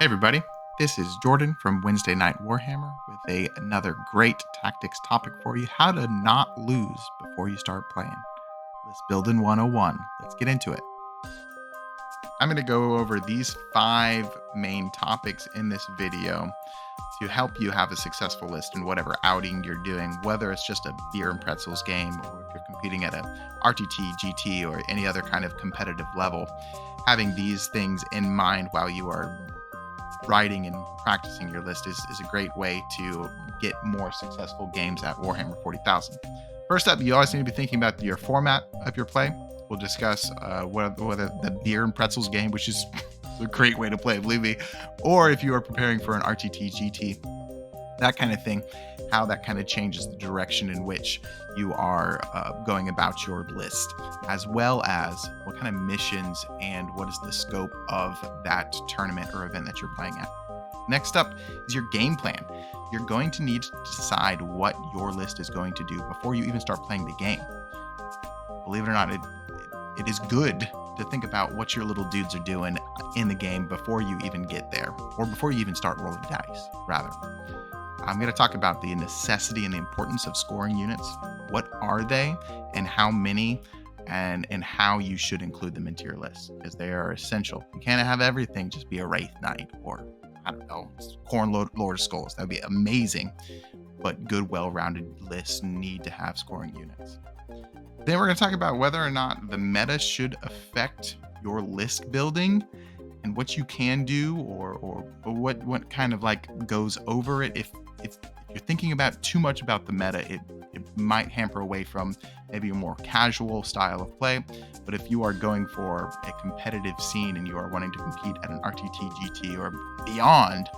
everybody, this is Jordan from Wednesday Night Warhammer with another great tactics topic for you, how to not lose before you start playing. Let's build in 101. Let's get into it. I'm going to go over these 5 main topics in this video to help you have a successful list in whatever outing you're doing, whether it's just a beer and pretzels game or if you're competing at a RTT, GT, or any other kind of competitive level. Having these things in mind while you are writing and practicing your list is a great way to get more successful games at Warhammer 40,000. First up, you always need to be thinking about your format of your play. We'll discuss whether the beer and pretzels game, which is a great way to play, believe me, or if you are preparing for an RTT, GT, that kind of thing, how that kind of changes the direction in which you are going about your list, as well as what kind of missions and what is the scope of that tournament or event that you're playing at. Next up is your game plan. You're going to need to decide what your list is going to do before you even start playing the game. Believe it or not, it is good to think about what your little dudes are doing in the game before you even get there, or before you even start rolling dice, rather. I'm going to talk about the necessity and the importance of scoring units. What are they and how many, and how you should include them into your list, because they are essential. You can't have everything just be a Wraith Knight or, I don't know, Khorne Lord of Skulls. That would be amazing, but good, well-rounded lists need to have scoring units. Then we're going to talk about whether or not the meta should affect your list building and what you can do or what kind of like goes over it. If you're thinking about too much about the meta, it might hamper away from maybe a more casual style of play. But if you are going for a competitive scene and you are wanting to compete at an RTT, GT, or beyond,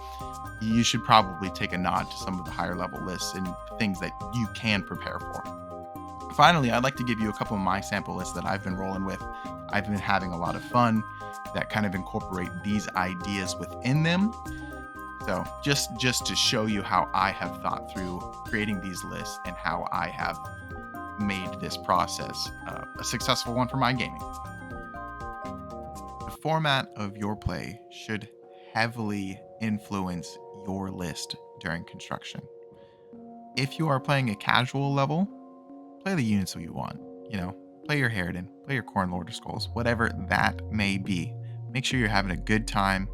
you should probably take a nod to some of the higher level lists and things that you can prepare for. Finally, I'd like to give you a couple of my sample lists that I've been rolling with. I've been having a lot of fun that kind of incorporate these ideas within them. So just to show you how I have thought through creating these lists and how I have made this process a successful one for my gaming. The format of your play should heavily influence your list during construction. If you are playing a casual level, play the units that you want. Play your Harridan, play your Khorne Lord of Skulls, whatever that may be. Make sure you're having a good time.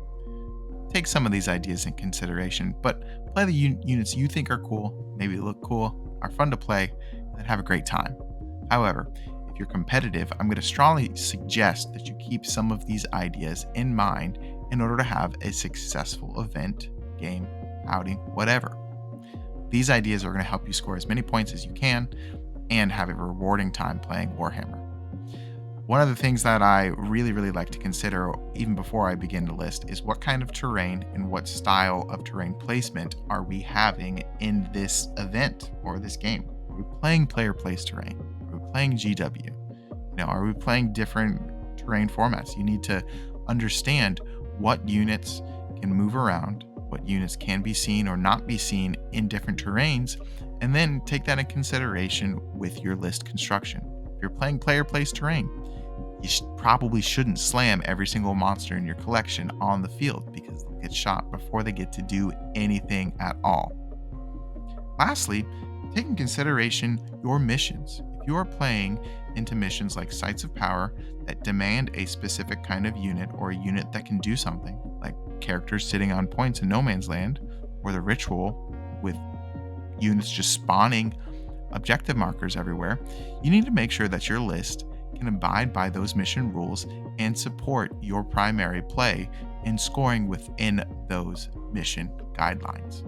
Take some of these ideas in consideration, but play the units you think are cool, maybe look cool, are fun to play, and have a great time. However, if you're competitive, I'm going to strongly suggest that you keep some of these ideas in mind in order to have a successful event, game, outing, whatever. These ideas are going to help you score as many points as you can and have a rewarding time playing Warhammer. One of the things that I really, really like to consider even before I begin to list is what kind of terrain and what style of terrain placement are we having in this event or this game? Are we playing player place terrain? Are we playing GW? Are we playing different terrain formats? You need to understand what units can move around, what units can be seen or not be seen in different terrains, and then take that in consideration with your list construction. If you're playing player place terrain, you probably shouldn't slam every single monster in your collection on the field because they'll get shot before they get to do anything at all. Lastly, take in consideration your missions. If you are playing into missions like Sites of Power that demand a specific kind of unit or a unit that can do something, like characters sitting on points in No Man's Land, or the Ritual with units just spawning objective markers everywhere, you need to make sure that your list can abide by those mission rules and support your primary play in scoring within those mission guidelines.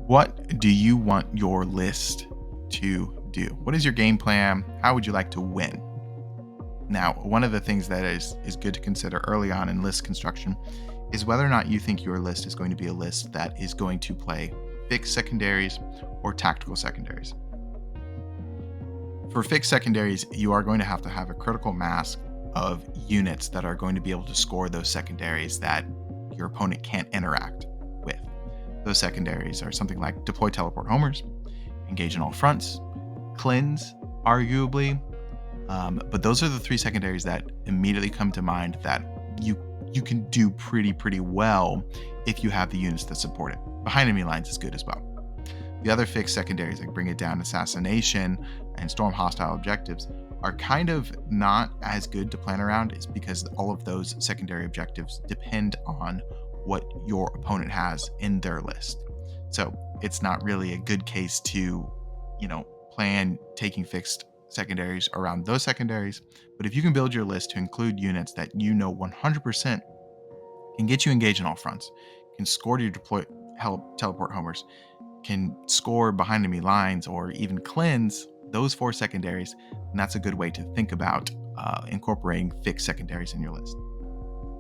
What do you want your list to do? What is your game plan? How would you like to win? Now, one of the things that is good to consider early on in list construction is whether or not you think your list is going to be a list that is going to play fixed secondaries or tactical secondaries. For fixed secondaries, you are going to have a critical mass of units that are going to be able to score those secondaries that your opponent can't interact with. Those secondaries are something like Deploy Teleport Homers, Engage in All Fronts, Cleanse, arguably. But those are the 3 secondaries that immediately come to mind that you you can do pretty well if you have the units that support it. Behind enemy lines is good as well. The other fixed secondaries, like Bring It Down, Assassination, and Storm Hostile Objectives, are kind of not as good to plan around, is because all of those secondary objectives depend on what your opponent has in their list. So it's not really a good case to, plan taking fixed secondaries around those secondaries. But if you can build your list to include units that 100% can get you engaged on all fronts, can score to your deploy, help teleport homers, can score behind enemy lines, or even cleanse those 4 secondaries, and that's a good way to think about incorporating fixed secondaries in your list.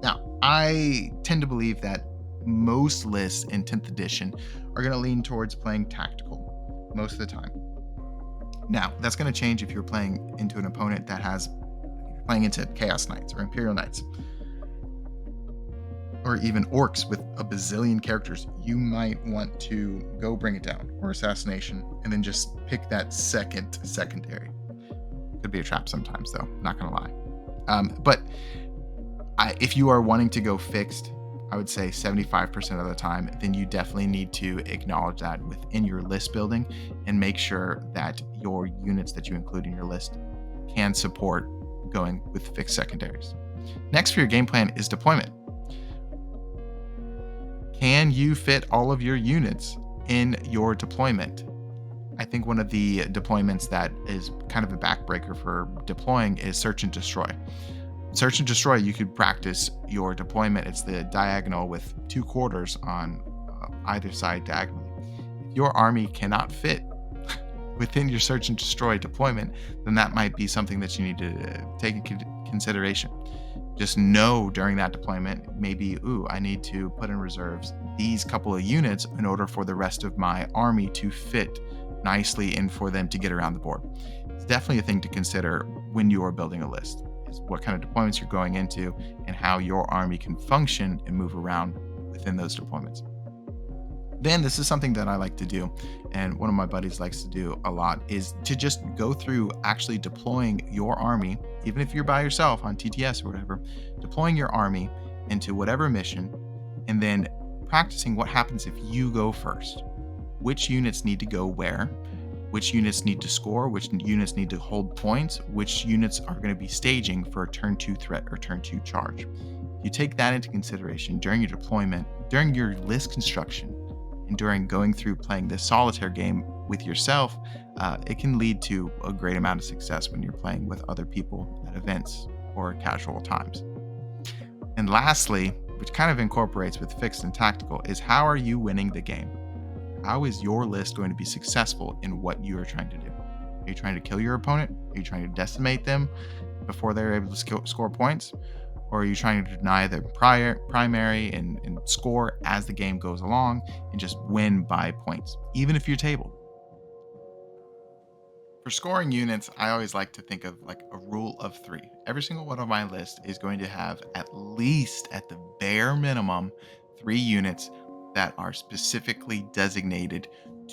Now, I tend to believe that most lists in 10th edition are going to lean towards playing tactical most of the time. Now, that's going to change if you're playing into an opponent that has playing into Chaos Knights or Imperial Knights, or even orcs with a bazillion characters. You might want to go Bring It Down or Assassination and then just pick that second secondary. Could be a trap sometimes, though, not gonna lie. But if you are wanting to go fixed, I would say 75% of the time, then you definitely need to acknowledge that within your list building and make sure that your units that you include in your list can support going with fixed secondaries. Next for your game plan is deployment. Can you fit all of your units in your deployment? I think one of the deployments that is kind of a backbreaker for deploying is Search and Destroy. Search and Destroy, you could practice your deployment. It's the diagonal with 2 quarters on either side diagonally. If your army cannot fit within your Search and Destroy deployment, then that might be something that you need to take into consideration. Just know during that deployment, maybe, I need to put in reserves these couple of units in order for the rest of my army to fit nicely and for them to get around the board. It's definitely a thing to consider when you are building a list, is what kind of deployments you're going into and how your army can function and move around within those deployments. Then this is something that I like to do, and one of my buddies likes to do a lot, is to just go through actually deploying your army, even if you're by yourself on TTS or whatever, deploying your army into whatever mission, and then practicing what happens if you go first. Which units need to go where, which units need to score, which units need to hold points, which units are going to be staging for a turn 2 threat or turn 2 charge. If you take that into consideration during your deployment, during your list construction, and during going through playing this solitaire game with yourself, it can lead to a great amount of success when you're playing with other people at events or casual times. And lastly, which kind of incorporates with fixed and tactical, is how are you winning the game? How is your list going to be successful in what you are trying to do? Are you trying to kill your opponent? Are you trying to decimate them before they're able to score points? Or are you trying to deny their primary and score as the game goes along and just win by points, even if you're tabled? For scoring units, I always like to think of like a rule of 3. Every single one of my list is going to have at least, at the bare minimum, 3 units that are specifically designated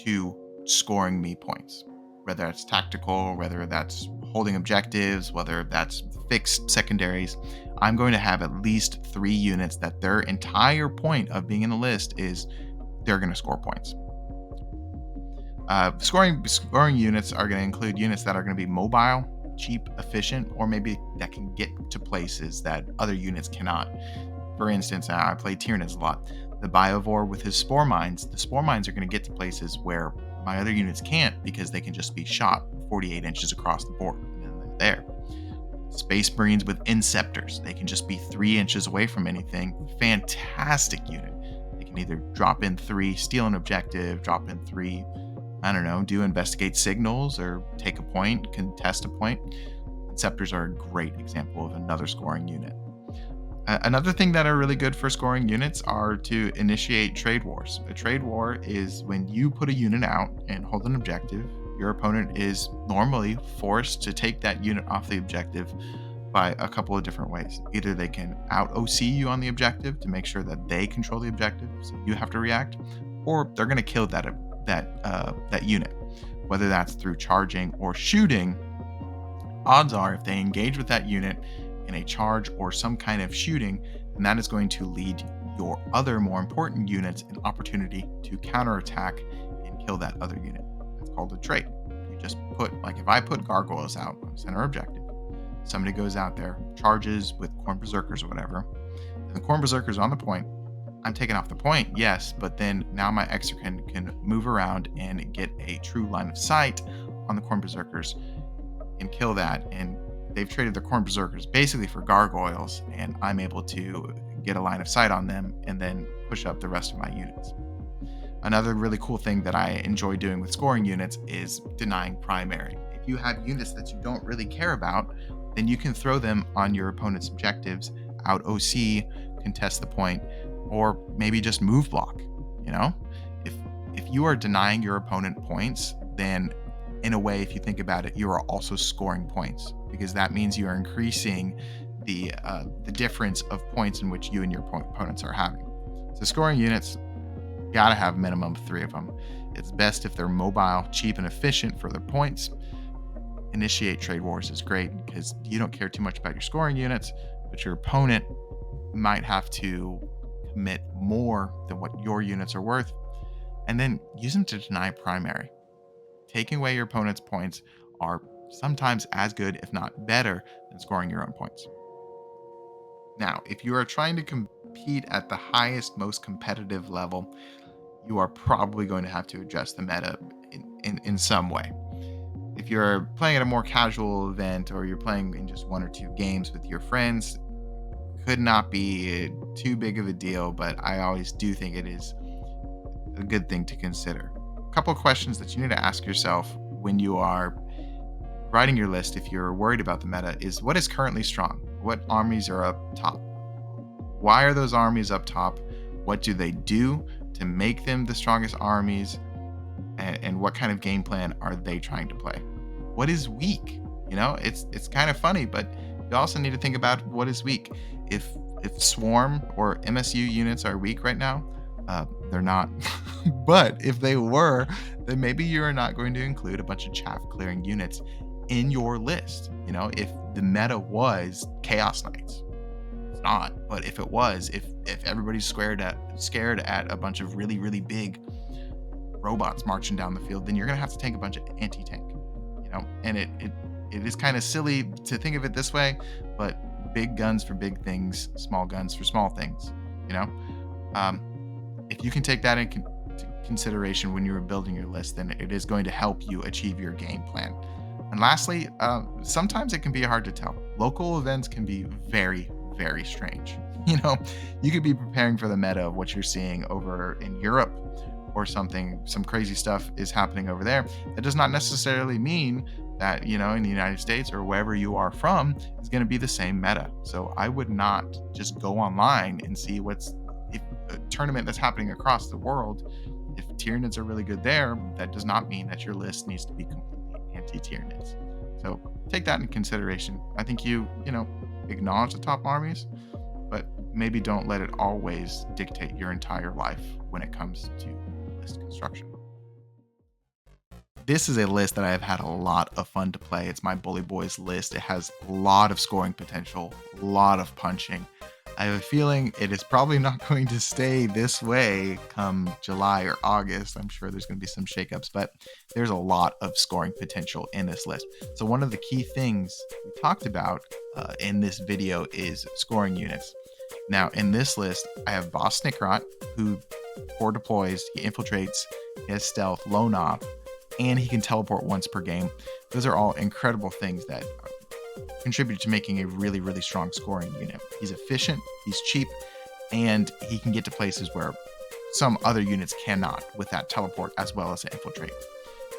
to scoring me points. Whether that's tactical, whether that's holding objectives, whether that's fixed secondaries, I'm going to have at least 3 units that their entire point of being in the list is they're going to score points. Scoring units are going to include units that are going to be mobile, cheap, efficient, or maybe that can get to places that other units cannot. For instance, I play Tyranids a lot. The Biovore with his Spore Mines, the Spore Mines are going to get to places where my other units can't, because they can just be shot 48 inches across the board, and then they're there. Space Marines with Inceptors, they can just be 3 inches away from anything. Fantastic unit. They can either drop in 3, steal an objective, drop in 3, do investigate signals or take a point, contest a point. Inceptors are a great example of another scoring unit. Another thing that are really good for scoring units are to initiate trade wars. A trade war is when you put a unit out and hold an objective. Your opponent is normally forced to take that unit off the objective by a couple of different ways. Either they can out OC you on the objective to make sure that they control the objective, so you have to react, or they're going to kill that unit. Whether that's through charging or shooting, odds are if they engage with that unit in a charge or some kind of shooting, and that is going to lead your other more important units an opportunity to counterattack and kill that other unit. That's called a trait. You just put, like if I put gargoyles out on center objective, somebody goes out there, charges with corn berserkers or whatever, and the corn berserkers on the point, I'm taking off the point, yes, but then now my Exarchan can move around and get a true line of sight on the corn berserkers and kill that. And they've traded their corn berserkers basically for gargoyles, and I'm able to get a line of sight on them and then push up the rest of my units. Another really cool thing that I enjoy doing with scoring units is denying primary. If you have units that you don't really care about, then you can throw them on your opponent's objectives, out OC, contest the point, or maybe just move block. If you are denying your opponent points, then in a way, if you think about it, you are also scoring points, because that means you are increasing the difference of points in which you and your opponents are having. So scoring units, gotta have a minimum of 3 of them. It's best if they're mobile, cheap, and efficient for their points. Initiate trade wars is great because you don't care too much about your scoring units, but your opponent might have to commit more than what your units are worth, and then use them to deny primary. Taking away your opponent's points are sometimes as good, if not better, than scoring your own points. Now, if you are trying to compete at the highest, most competitive level, you are probably going to have to adjust the meta in some way. If you're playing at a more casual event, or you're playing in just 1 or 2 games with your friends, could not be too big of a deal, but I always do think it is a good thing to consider. A couple of questions that you need to ask yourself when you are writing your list, if you're worried about the meta, is what is currently strong? What armies are up top? Why are those armies up top? What do they do to make them the strongest armies? And what kind of game plan are they trying to play? What is weak? It's kind of funny, but you also need to think about what is weak. If Swarm or MSU units are weak right now, they're not. But if they were, then maybe you're not going to include a bunch of chaff clearing units in your list. If the meta was Chaos Knights, it's not. But if it was, if everybody's scared at a bunch of really, really big robots marching down the field, then you're gonna have to tank a bunch of anti-tank. And it is kind of silly to think of it this way, but big guns for big things, small guns for small things. If you can take that into consideration when you're building your list, then it is going to help you achieve your game plan. And lastly, sometimes it can be hard to tell. Local events can be very, very strange. You could be preparing for the meta of what you're seeing over in Europe or something. Some crazy stuff is happening over there. That does not necessarily mean that, in the United States or wherever you are from is going to be the same meta. So I would not just go online and see if a tournament that's happening across the world. If Tyranids are really good there, that does not mean that your list needs to be completely anti-Tyranids. So take that in consideration. I think you acknowledge the top armies, but maybe don't let it always dictate your entire life when it comes to list construction. This is a list that I have had a lot of fun to play. It's my Bully Boys list. It has a lot of scoring potential, a lot of punching. I have a feeling it is probably not going to stay this way come July or August. I'm sure there's going to be some shakeups, but there's a lot of scoring potential in this list. So one of the key things we talked about in this video is scoring units. Now, in this list, I have Boss Snickrot, who 4 deploys, he infiltrates, he has stealth, low knob, and he can teleport once per game. Those are all incredible things that contribute to making a really, really strong scoring unit. He's efficient, he's cheap, and he can get to places where some other units cannot with that teleport as well as an infiltrate.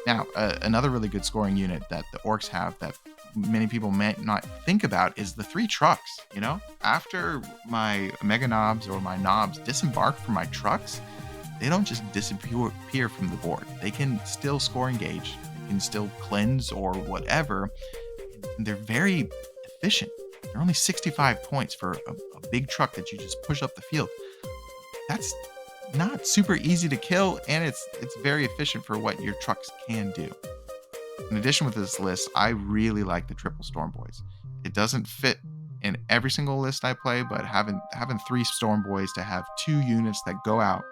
Now, another really good scoring unit that the orcs have that many people might not think about is the 3 trucks. After my mega knobs or my knobs disembark from my trucks, they don't just disappear from the board. They can still score engage, they can still cleanse or whatever. And they're very efficient. They're only 65 points for a big truck that you just push up the field. That's not super easy to kill, and it's very efficient for what your trucks can do. In addition with this list, I really like the triple Storm Boys. It doesn't fit in every single list I play, but having 3 Storm Boys to have 2 units that go out,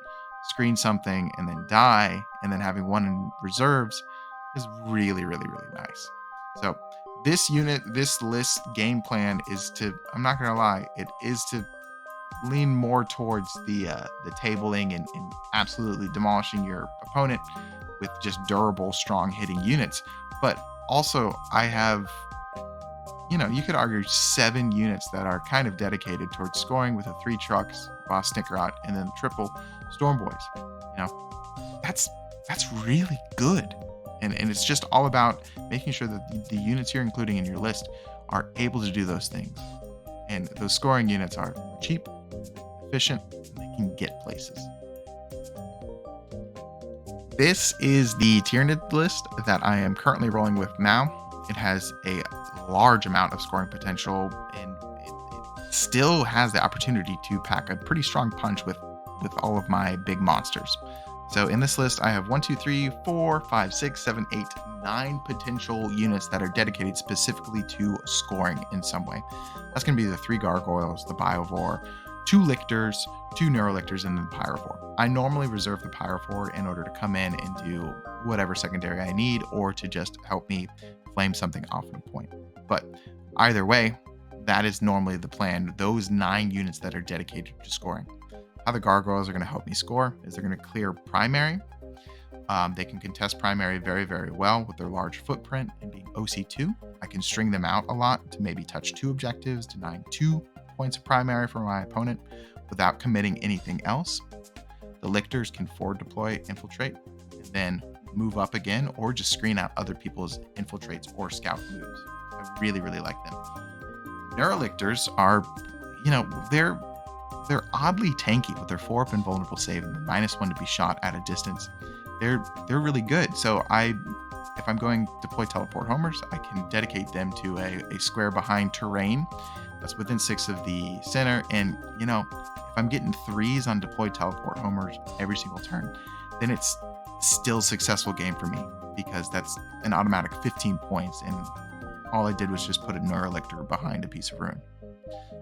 screen something, and then die, and then having one in reserves is really, really, really nice. So this list game plan is to, I'm not gonna lie, it is to lean more towards the tabling and absolutely demolishing your opponent with just durable, strong hitting units. But also, I have, you could argue 7 units that are kind of dedicated towards scoring with the 3 trucks, boss Snickerot, and then triple Storm Boys. That's really good. And it's just all about making sure that the units you're including in your list are able to do those things. And those scoring units are cheap, efficient, and they can get places. This is the Tyranid list that I am currently rolling with now. It has a large amount of scoring potential, and it still has the opportunity to pack a pretty strong punch with all of my big monsters. So in this list, I have 1, 2, 3, 4, 5, 6, 7, 8, 9 potential units that are dedicated specifically to scoring in some way. That's going to be the 3 Gargoyles, the Biovore, 2 Lictors, 2 Neurolictors, and then the Pyrophore. I normally reserve the Pyrophore in order to come in and do whatever secondary I need, or to just help me flame something off in a point. But either way, that is normally the plan. Those 9 units that are dedicated to scoring. How the Gargoyles are going to help me score is they're going to clear primary. They can contest primary very, very well with their large footprint and being OC2. I can string them out a lot to maybe touch 2 objectives, denying 2 points of primary for my opponent without committing anything else. The Lictors can forward deploy, infiltrate, and then move up again, or just screen out other people's infiltrates or scout moves. I really, really like them. Neurolictors are, they're oddly tanky with their 4-up invulnerable save and the -1 to be shot at a distance. They're really good. So if I'm going deploy teleport homers, I can dedicate them to a square behind terrain that's within 6 of the center. And if I'm getting 3s on deploy teleport homers every single turn, then it's still a successful game for me, because that's an automatic 15 points, and all I did was just put a Neurolictor behind a piece of ruin.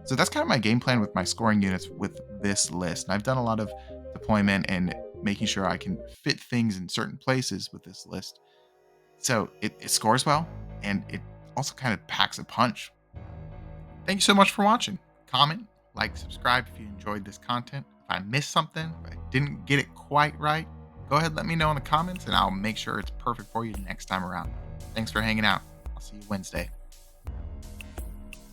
So that's kind of my game plan with my scoring units with this list. And I've done a lot of deployment and making sure I can fit things in certain places with this list. So it scores well, and it also kind of packs a punch. Thank you so much for watching. Comment, like, subscribe if you enjoyed this content. If I missed something, if I didn't get it quite right, go ahead and let me know in the comments, and I'll make sure it's perfect for you next time around. Thanks for hanging out. I'll see you Wednesday.